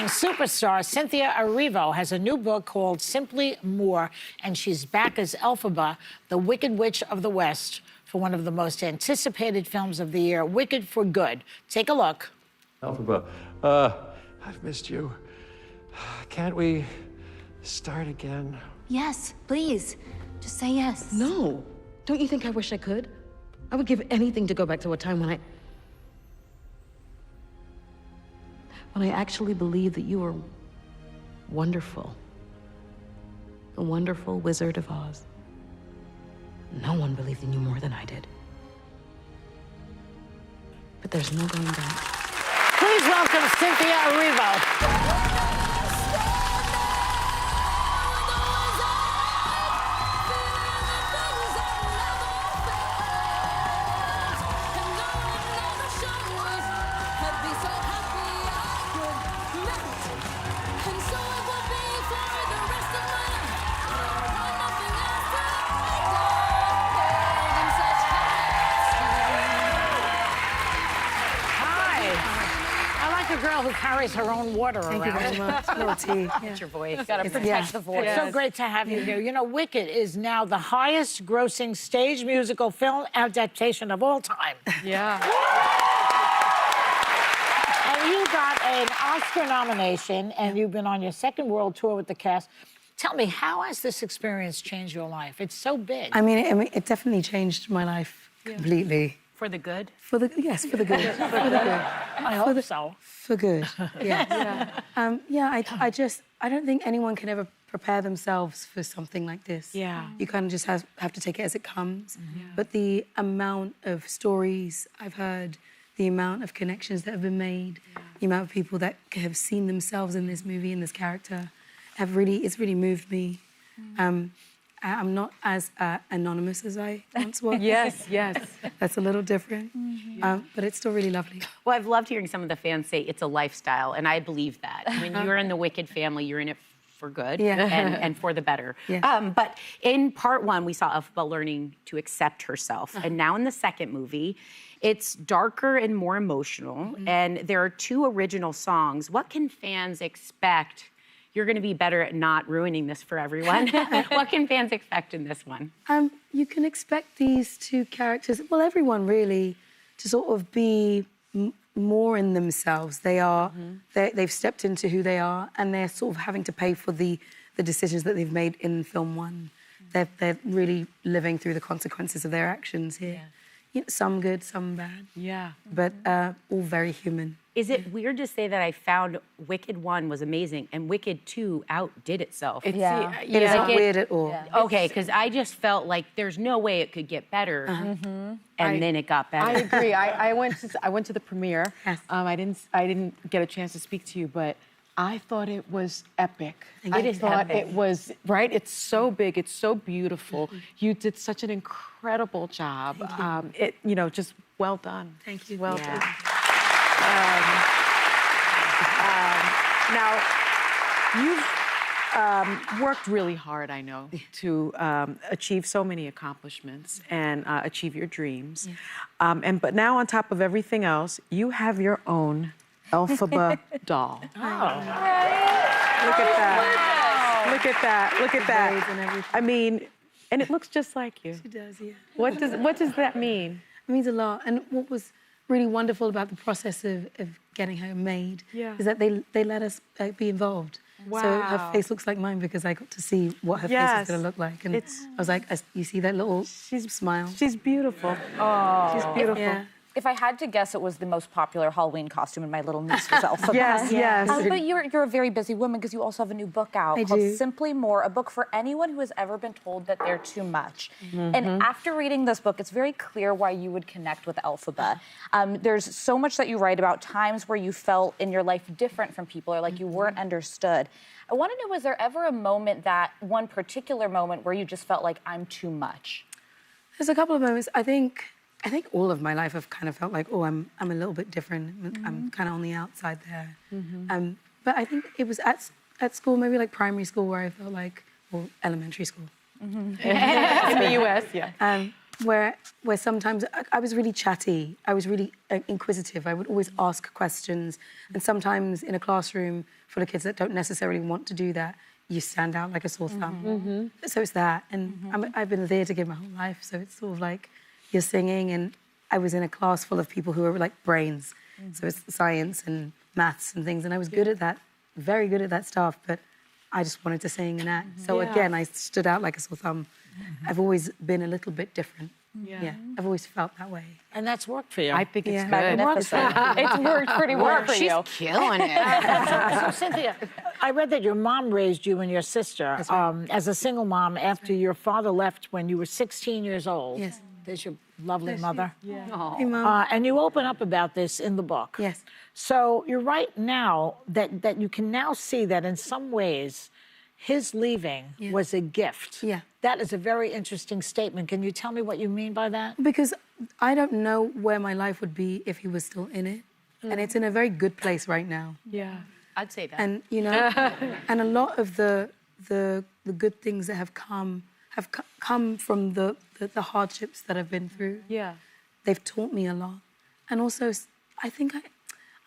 superstar Cynthia Erivo has a new book called Simply More, and she's back as Elphaba, the Wicked Witch of the West, for one of the most anticipated films of the year, Wicked for Good. Take a look. Elphaba, I've missed you. Can't we start again? Yes, please. Just say yes. No. Don't you think I wish I could? I would give anything to go back to a time when I actually believed that you were wonderful. The wonderful Wizard of Oz. No one believed in you more than I did. But there's no going back. Please welcome Cynthia Erivo. A girl who carries her own water around. Thank you very much. Little tea. Get your voice. Gotta protect the voice. It's so great to have you here. You know, Wicked is now the highest grossing stage musical film adaptation of all time. Yeah. And you got an Oscar nomination, and you've been on your second world tour with the cast. Tell me, how has this experience changed your life? It's so big. I mean, it definitely changed my life completely. For the good? Yes, for the good. For the good. I hope so. For good, yes. I don't think anyone can ever prepare themselves for something like this. Yeah. You kind of just have to take it as it comes. But the amount of stories I've heard, the amount of connections that have been made, the amount of people that have seen themselves in this movie, in this character, it's really moved me. I'm not as anonymous as I once was. Yes. That's a little different, but it's still really lovely. Well, I've loved hearing some of the fans say it's a lifestyle, and I believe that. When you're in the Wicked family, you're in it for good and for the better. Yeah. But in part one, we saw Elphaba learning to accept herself. And now in the second movie, it's darker and more emotional, and there are 2 original songs. What can fans expect? You're going to be better at not ruining this for everyone. What can fans expect in this one? You can expect these 2 characters, well, everyone really, to sort of be more in themselves. They've stepped into who they are, and they're sort of having to pay for the decisions that they've made in film 1. They're really living through the consequences of their actions here. Yeah. You know, some good, some bad. Yeah. But all very human. Is it weird to say that I found Wicked 1 was amazing and Wicked 2 outdid itself? It isn't weird at all. Yeah. Okay, because I just felt like there's no way it could get better, and then it got better. I agree. I went to the premiere. Yes. I didn't get a chance to speak to you, but I thought it was epic. I thought it was right. It's so big. It's so beautiful. You did such an incredible job. Just well done. Thank you. Well done. Now, you've worked really hard, I know, to achieve so many accomplishments and achieve your dreams. But now, on top of everything else, you have your own Elphaba doll. Oh. Look at that. Look at that. Look at that. And everything. I mean, and it looks just like you. She does, yeah. What does that mean? It means a lot. And what was really wonderful about the process of getting her made is that they let us be involved. Wow. So her face looks like mine because I got to see what her face is going to look like. And I was like, you see that little smile? She's beautiful. Oh, she's beautiful. Yeah. If I had to guess, it was the most popular Halloween costume, and my little niece was Elphaba. Yes. But you're a very busy woman because you also have a new book out called Simply More, a book for anyone who has ever been told that they're too much. And after reading this book, it's very clear why you would connect with Elphaba. There's so much that you write about times where you felt in your life different from people or like you weren't understood. I want to know, was there ever a moment, one particular moment, where you just felt like I'm too much? There's a couple of moments. I think all of my life I've kind of felt like, oh, I'm a little bit different. I'm kind of on the outside there. But I think it was at school, maybe like primary school, where I felt like, or elementary school. In the U.S., yeah. where sometimes I was really chatty. I was really inquisitive. I would always ask questions. And sometimes in a classroom full of kids that don't necessarily want to do that, you stand out like a sore thumb. So it's that. And I've been in the theatre my whole life, so it's sort of like you're singing, and I was in a class full of people who were like brains. So it's science and maths and things, and I was good at that, very good at that stuff, but I just wanted to sing and act. So again, I stood out like a sore thumb. I've always been a little bit different. Yeah, I've always felt that way. And that's worked for you. I think it's good. Magnificent. It's worked pretty well for you. She's killing it. So, Cynthia, I read that your mom raised you and your sister as a single mom after your father left when you were 16 years old. Yes. There's your lovely mother. Hey, Mom. And you open up about this in the book. Yes. So you're right now that you can now see that in some ways his leaving was a gift. Yeah. That is a very interesting statement. Can you tell me what you mean by that? Because I don't know where my life would be if he was still in it. And it's in a very good place right now. Yeah. I'd say that. And, you know, and a lot of the good things that have come from the hardships that I've been through. Yeah. They've taught me a lot. And also, I think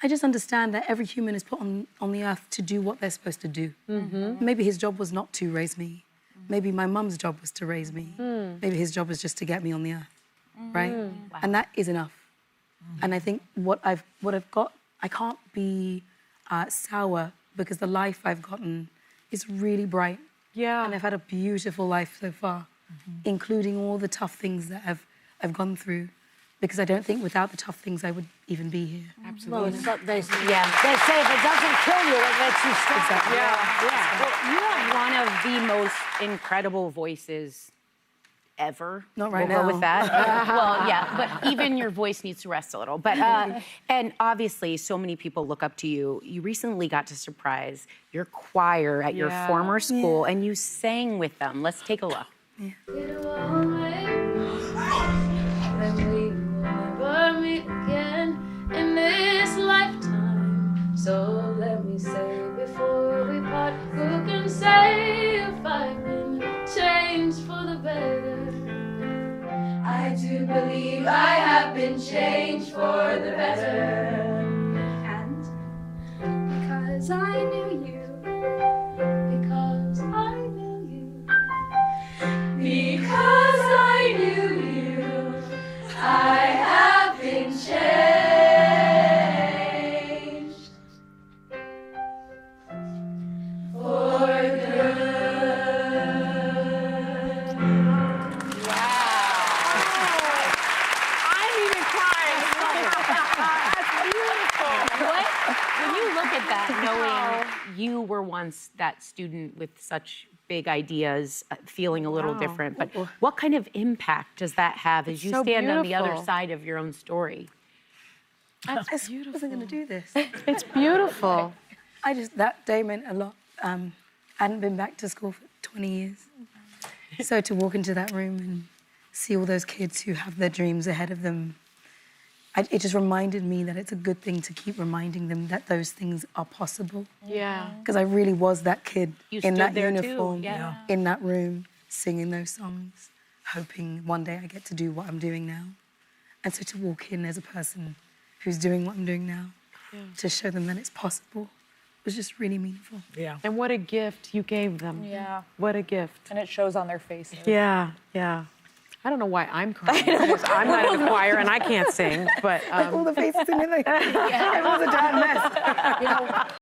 I just understand that every human is put on the earth to do what they're supposed to do. Maybe his job was not to raise me. Maybe my mum's job was to raise me. Maybe his job was just to get me on the earth, right? Wow. And that is enough. And I think what I've got, I can't be sour because the life I've gotten is really bright. Yeah. And I've had a beautiful life so far, including all the tough things that I've gone through. Because I don't think without the tough things I would even be here. Absolutely. Well, they say if it doesn't kill you, it makes you strong. Exactly. Yeah. Well, you have one of the most incredible voices ever. Not right we'll now. Go with that. Well, yeah, but even your voice needs to rest a little. But and obviously, so many people look up to you. You recently got to surprise your choir at your former school, and you sang with them. Let's take a look. Meet again in this lifetime. So let me say before we part, who can say if I've been changed for the better? I do believe I have been changed for the better. And because I knew you, because I knew you, because I knew you, I have been changed for good. I'm even crying. That's beautiful. When you look at that, knowing you were once that student with such big ideas, feeling a little different, but what kind of impact does that have as you stand on the other side of your own story? I wasn't going to do this. It's beautiful. That day meant a lot. I hadn't been back to school for 20 years. So to walk into that room and see all those kids who have their dreams ahead of them, it just reminded me that it's a good thing to keep reminding them that those things are possible. Yeah. Because I really was that kid in that uniform, yeah. in that room, singing those songs, hoping one day I get to do what I'm doing now. And so to walk in as a person who's doing what I'm doing now, to show them that it's possible, was just really meaningful. Yeah. And what a gift you gave them. Yeah. What a gift. And it shows on their faces. Yeah, yeah. I don't know why I'm crying, because I'm not in the choir and I can't sing, but... All the faces in it, like, everyone's a damn mess. You know,